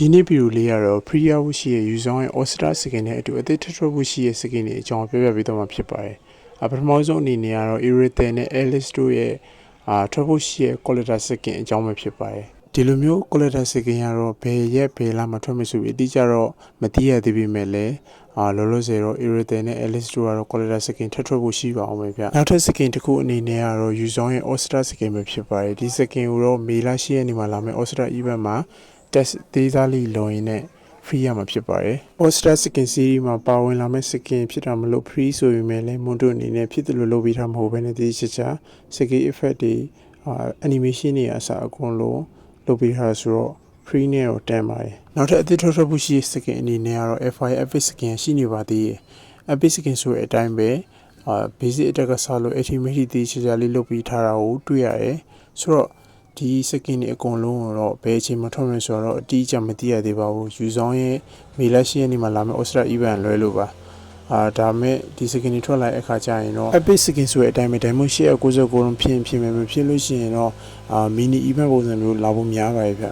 ဒီနေ့ဗီဒီယိုလေးကတော့ Priya ဝရှိရဲ့ user ရဲ့ All-Star Skin နဲ့အတူအသစ်ထွက်ထွက်ဖို့ရှိရဲ့ Skin တွေအကြောင်းပြောပြပေးတော့မှာဖြစ်ပါတယ်။ပထမဆုံးအနေနဲ့ကတော့ Erythan နဲ့ Alice တို့ရဲ့ထွက်ဖို့ရှိရဲ့ Collector Skin အကြောင်းပဲဖြစ်ပါတယ်။ဒီလိုမျိုး Collector Skin ကတော့ဘယ်ရက်ဘယ်လမှာထွက်မယ်ဆိုပြီးအတိအကျတော့မသိရသေးပေမဲ့လည်းလောလောဆယ်တော့ Erythan နဲ့ Alice တို့ကတော့ Collector Skin ထွက်ဖို့ရှိပါအောင်ပဲဗျ။နောက်ထပ် Skin တစ်ခုအနေနဲ့ကတော့ user ရဲ့ All-Star Skin ပဲဖြစ်ပါတယ်။ဒီ Skin ကိုတော့မေလ10ရက်နေ့မှာလာမယ့် All-Star Event မှာtest သေးစားလေးလုံရင်နဲ့ free ရမှာဖြစ်ပါတယ်။ All-Star Skin Series မှာပါဝင်လာမယ့် Skin ဖြစ်တာမလို့ free ဆိုပေမဲ့လည်းမွန်တို့အနေနဲ့ဖြစ်တယ်လို့လုပ်ပေးထားမှာမဟုတ်ဘဲနဲ့တည်ချာ Skin effect တွေanimation တွေအစားအကုန်လုံးလုပ်ပေးထားဆိုတော့ free နဲ့တော့တန်ပါတယ်။နောက်ထပ်အသစ်ထွက်ဖို့ရှိတဲ့ Skin အနေနဲ့ကတော့ FI Epic Skin ရှိနေပါသေးတယ်။ Epic Skin ဆိုတဲ့အတိုင်းပဲbasic attack ကစားလို့ ultimate တည်ချာလေးလုပ်ပေးထားတာကိုတွေ့ရတယ်။ဆိုတော့ဒီ Skin တွေအကုန်လုံးတော့ဘယ်အချိန်မှထွက်မယ်ဆိုတော့အတိအကျမသိရသေးပါဘူး။ user ရဲ့မေလ10ရက်နေ့မှာလာမယ့် All-Star Event လွဲလို့ပါဒါမဲ့ဒီ Skin တွေထွက်လာတဲ့အခါကျရင်တော့ Epic Skin ဆိုတဲ့အတိုင်းပဲ Diamond 899လုံးဖြစ်မယ်မဖြစ်လို့ရှိရင်တော့mini event ပုံစံမျိုးလာဖို့များပါတယ်ဗျ